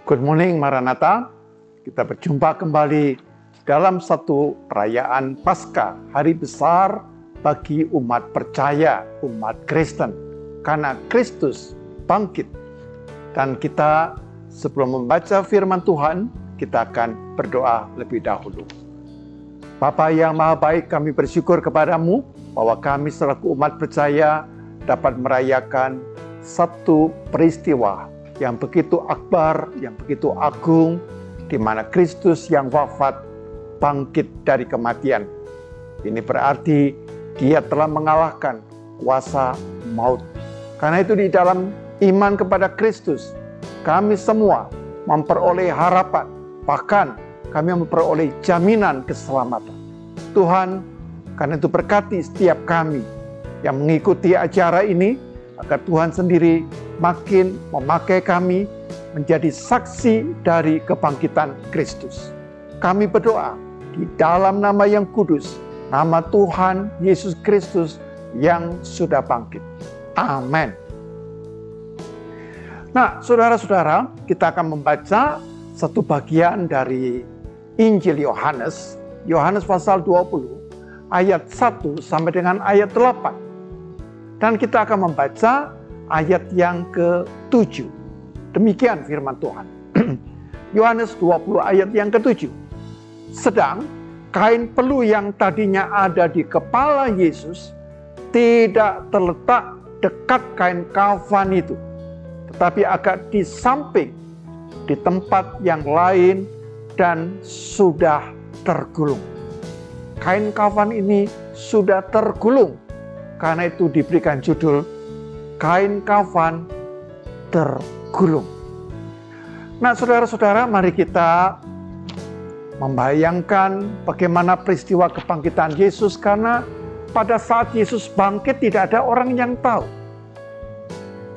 Good morning Maranatha. Kita berjumpa kembali dalam satu perayaan Paskah, hari besar bagi umat percaya, umat Kristen. Karena Kristus bangkit. Dan kita sebelum membaca firman Tuhan, kita akan berdoa lebih dahulu. Bapa yang Maha Baik, kami bersyukur kepadamu bahwa kami selaku umat percaya dapat merayakan satu peristiwa yang begitu akbar, yang begitu agung, di mana Kristus yang wafat bangkit dari kematian. Ini berarti Dia telah mengalahkan kuasa maut. Karena itu di dalam iman kepada Kristus, kami semua memperoleh harapan, bahkan kami memperoleh jaminan keselamatan. Tuhan, karena itu berkati setiap kami yang mengikuti acara ini, agar Tuhan sendiri makin memakai kami menjadi saksi dari kebangkitan Kristus. Kami berdoa di dalam nama yang kudus, nama Tuhan Yesus Kristus yang sudah bangkit. Amin. Nah, saudara-saudara, kita akan membaca satu bagian dari Injil Yohanes, Yohanes pasal 20, ayat 1 sampai dengan ayat 8. Dan kita akan membaca ayat yang ke-7. Demikian firman Tuhan. Yohanes 20 ayat yang ke-7. Sedang kain pelu yang tadinya ada di kepala Yesus tidak terletak dekat kain kafan itu, tetapi agak di samping, di tempat yang lain dan sudah tergulung. Kain kafan ini sudah tergulung. Karena itu diberikan judul kain kafan tergulung. Nah, saudara-saudara, mari kita membayangkan bagaimana peristiwa kebangkitan Yesus, karena pada saat Yesus bangkit tidak ada orang yang tahu.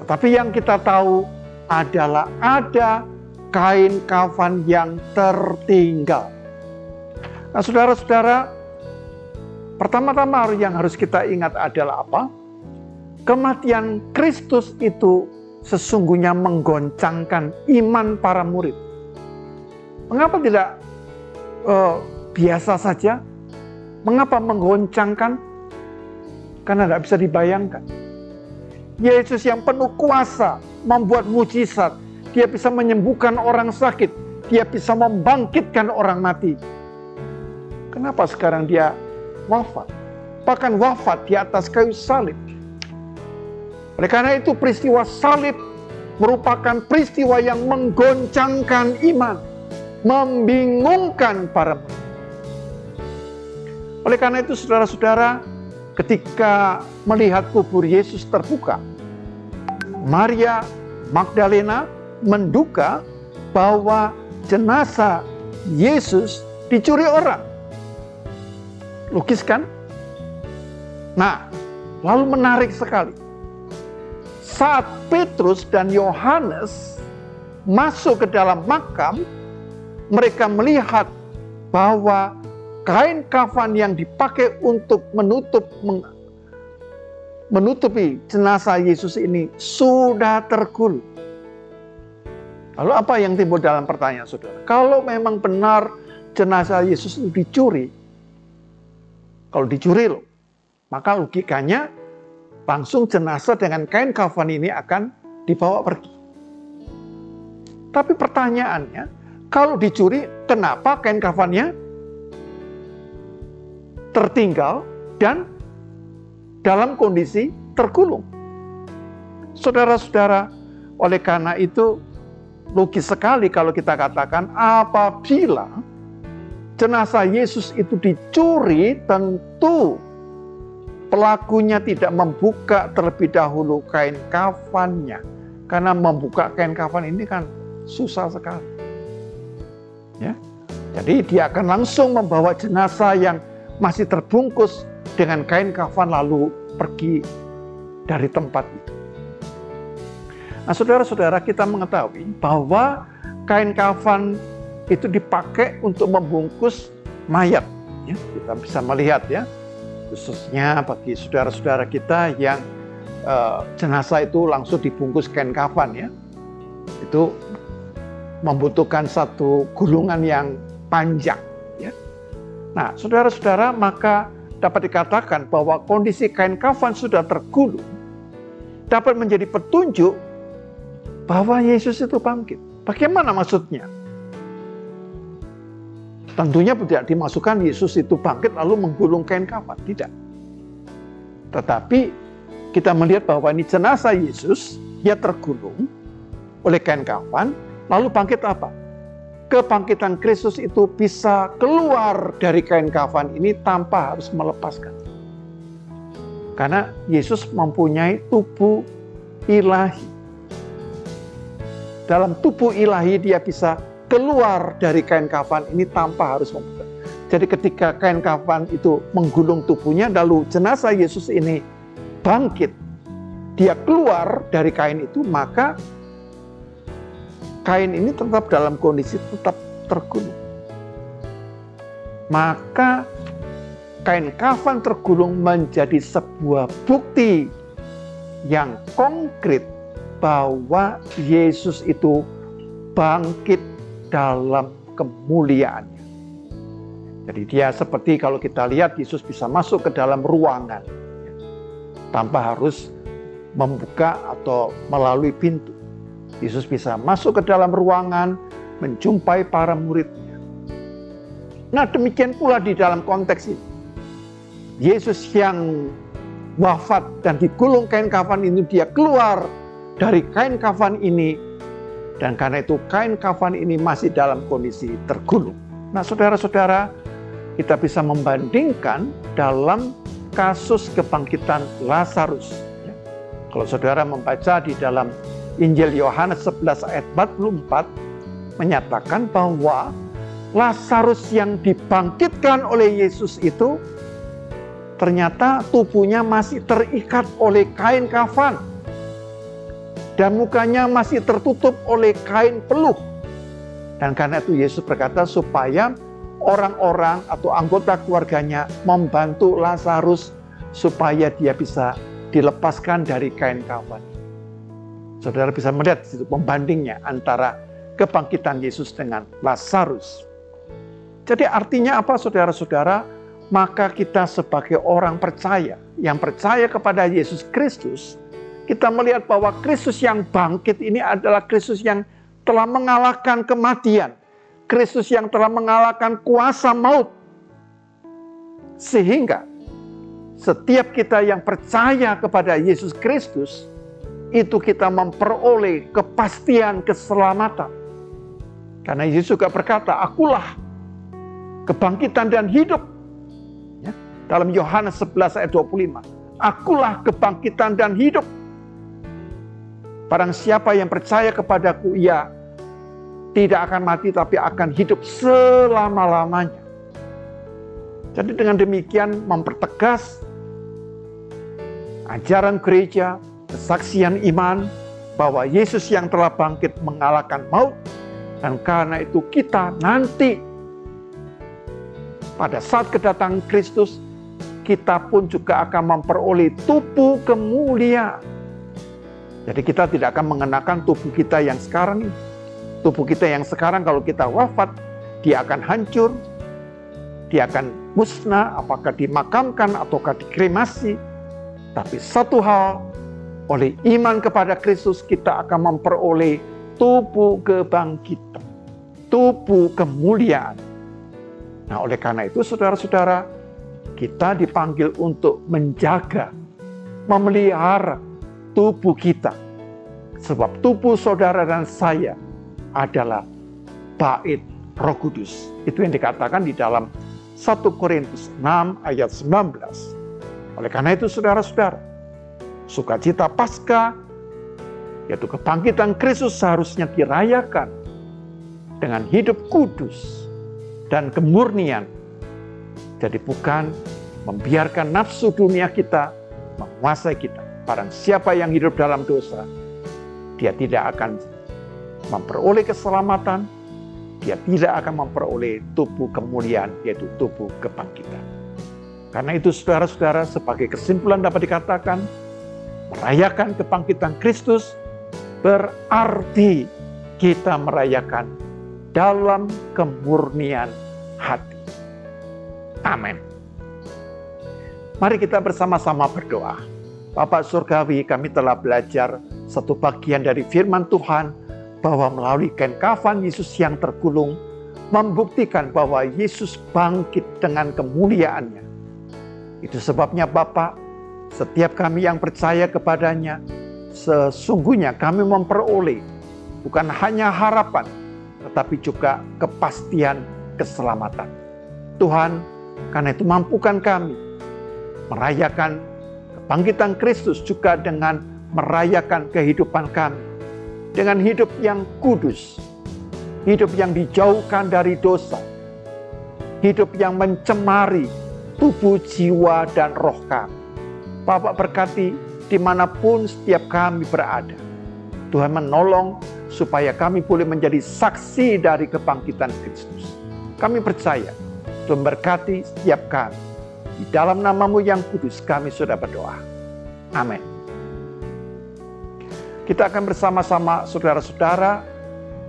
Tetapi yang kita tahu adalah ada kain kafan yang tertinggal. Nah, saudara-saudara, pertama-tama yang harus kita ingat adalah apa? Kematian Kristus itu sesungguhnya menggoncangkan iman para murid. Mengapa tidak biasa saja? Mengapa menggoncangkan? Karena tidak bisa dibayangkan. Yesus yang penuh kuasa membuat mujizat. Dia bisa menyembuhkan orang sakit. Dia bisa membangkitkan orang mati. Kenapa sekarang dia wafat? Bahkan wafat di atas kayu salib. Oleh karena itu peristiwa salib merupakan peristiwa yang menggoncangkan iman, membingungkan para murid. Oleh karena itu saudara-saudara, ketika melihat kubur Yesus terbuka, Maria Magdalena menduga bahwa jenazah Yesus dicuri orang. Logis kan? Nah, lalu menarik sekali. Saat Petrus dan Yohanes masuk ke dalam makam, mereka melihat bahwa kain kafan yang dipakai untuk menutupi jenazah Yesus ini sudah tergulung. Lalu apa yang timbul dalam pertanyaan saudara? Kalau memang benar jenazah Yesus itu dicuri, kalau dicuri loh, maka logikanya langsung jenazah dengan kain kafan ini akan dibawa pergi. Tapi pertanyaannya, kalau dicuri, kenapa kain kafannya tertinggal dan dalam kondisi tergulung? Saudara-saudara, oleh karena itu logis sekali kalau kita katakan apabila jenazah Yesus itu dicuri, tentu pelakunya tidak membuka terlebih dahulu kain kafannya. Karena membuka kain kafan ini kan susah sekali. Ya. Jadi dia akan langsung membawa jenazah yang masih terbungkus dengan kain kafan lalu pergi dari tempat itu. Nah, saudara-saudara, kita mengetahui bahwa kain kafan itu dipakai untuk membungkus mayat. Ya, kita bisa melihat ya, khususnya bagi saudara-saudara kita yang jenazah itu langsung dibungkus kain kafan ya. Itu membutuhkan satu gulungan yang panjang. Ya. Nah, saudara-saudara, maka dapat dikatakan bahwa kondisi kain kafan sudah tergulung dapat menjadi petunjuk bahwa Yesus itu bangkit. Bagaimana maksudnya? Tentunya tidak dimasukkan Yesus itu bangkit lalu menggulung kain kafan, tidak. Tetapi kita melihat bahwa ini jenazah Yesus, dia tergulung oleh kain kafan, lalu bangkit apa? Kebangkitan Kristus itu bisa keluar dari kain kafan ini tanpa harus melepaskan. Karena Yesus mempunyai tubuh ilahi. Dalam tubuh ilahi dia bisa keluar dari kain kafan ini tanpa harus membuka. Jadi ketika kain kafan itu menggulung tubuhnya, lalu jenazah Yesus ini bangkit, dia keluar dari kain itu, maka kain ini tetap dalam kondisi tetap tergulung. Maka kain kafan tergulung menjadi sebuah bukti yang konkret bahwa Yesus itu bangkit dalam kemuliaannya. Jadi dia seperti kalau kita lihat Yesus bisa masuk ke dalam ruangan tanpa harus membuka atau melalui pintu. Yesus bisa masuk ke dalam ruangan menjumpai para muridnya. Nah, demikian pula di dalam konteks ini. Yesus yang wafat dan digulung kain kafan ini, dia keluar dari kain kafan ini. Dan karena itu kain kafan ini masih dalam kondisi tergulung. Nah, saudara-saudara, kita bisa membandingkan dalam kasus kebangkitan Lazarus. Kalau saudara membaca di dalam Injil Yohanes 11 ayat 44, menyatakan bahwa Lazarus yang dibangkitkan oleh Yesus itu ternyata tubuhnya masih terikat oleh kain kafan. Dan mukanya masih tertutup oleh kain peluh. Dan karena itu Yesus berkata supaya orang-orang atau anggota keluarganya membantu Lazarus supaya dia bisa dilepaskan dari kain kafan. Saudara bisa melihat di situ pembandingnya antara kebangkitan Yesus dengan Lazarus. Jadi artinya apa, saudara-saudara? Maka kita sebagai orang percaya, yang percaya kepada Yesus Kristus, kita melihat bahwa Kristus yang bangkit ini adalah Kristus yang telah mengalahkan kematian. Kristus yang telah mengalahkan kuasa maut. Sehingga setiap kita yang percaya kepada Yesus Kristus, itu kita memperoleh kepastian keselamatan. Karena Yesus juga berkata, akulah kebangkitan dan hidup. Ya, dalam Yohanes 11 ayat 25, akulah kebangkitan dan hidup. Barang siapa yang percaya kepadaku, ia tidak akan mati tapi akan hidup selama-lamanya. Jadi dengan demikian mempertegas ajaran gereja, kesaksian iman bahwa Yesus yang telah bangkit mengalahkan maut. Dan karena itu kita nanti pada saat kedatangan Kristus, kita pun juga akan memperoleh tubuh kemuliaan. Jadi kita tidak akan mengenakan tubuh kita yang sekarang ini. Tubuh kita yang sekarang kalau kita wafat, dia akan hancur, dia akan musnah, apakah dimakamkan ataukah dikremasi. Tapi satu hal, oleh iman kepada Kristus kita akan memperoleh tubuh kebangkitan, tubuh kemuliaan. Nah, oleh karena itu saudara-saudara, kita dipanggil untuk menjaga, memelihara tubuh kita. Sebab tubuh saudara dan saya adalah bait Roh Kudus. Itu yang dikatakan di dalam 1 Korintus 6 ayat 19. Oleh karena itu saudara-saudara, sukacita Paskah, yaitu kebangkitan Kristus seharusnya dirayakan dengan hidup kudus dan kemurnian. Jadi bukan membiarkan nafsu dunia kita menguasai kita. Barang siapa yang hidup dalam dosa, dia tidak akan memperoleh keselamatan, dia tidak akan memperoleh tubuh kemuliaan, yaitu tubuh kebangkitan. Karena itu saudara-saudara, sebagai kesimpulan dapat dikatakan, merayakan kebangkitan Kristus berarti kita merayakan dalam kemurnian hati. Amin. Mari kita bersama-sama berdoa. Bapa Surgawi, kami telah belajar satu bagian dari firman Tuhan bahwa melalui kain kafan Yesus yang tergulung membuktikan bahwa Yesus bangkit dengan kemuliaannya. Itu sebabnya Bapa, setiap kami yang percaya kepadanya, sesungguhnya kami memperoleh bukan hanya harapan, tetapi juga kepastian keselamatan. Tuhan, karena itu mampukan kami merayakan kebangkitan Kristus juga dengan merayakan kehidupan kami. Dengan hidup yang kudus, hidup yang dijauhkan dari dosa, hidup yang mencemari tubuh, jiwa, dan roh kami. Bapak berkati dimanapun setiap kami berada. Tuhan menolong supaya kami boleh menjadi saksi dari kebangkitan Kristus. Kami percaya Tuhan berkati setiap kami. Di dalam nama-Mu yang kudus kami sudah berdoa. Amin. Kita akan bersama-sama saudara-saudara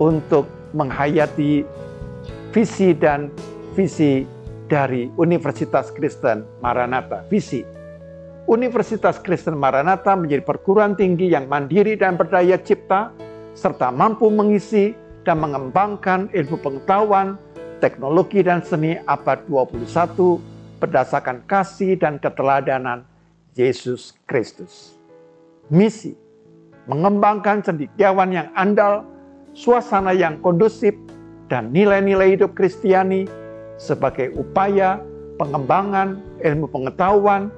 untuk menghayati visi dan visi dari Universitas Kristen Maranatha. Visi Universitas Kristen Maranatha menjadi perguruan tinggi yang mandiri dan berdaya cipta, serta mampu mengisi dan mengembangkan ilmu pengetahuan, teknologi, dan seni abad 21 berdasarkan kasih dan keteladanan Yesus Kristus. Misi mengembangkan cendekiawan yang andal, suasana yang kondusif, dan nilai-nilai hidup Kristiani sebagai upaya pengembangan ilmu pengetahuan,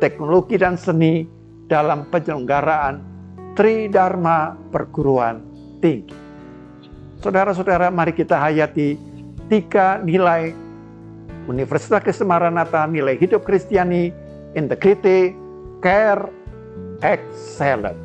teknologi, dan seni dalam penyelenggaraan Tridharma Perguruan Tinggi. Saudara-saudara, mari kita hayati 3 nilai Universitas Kristen Maranatha: nilai hidup Kristiani, integrity, care, excellence.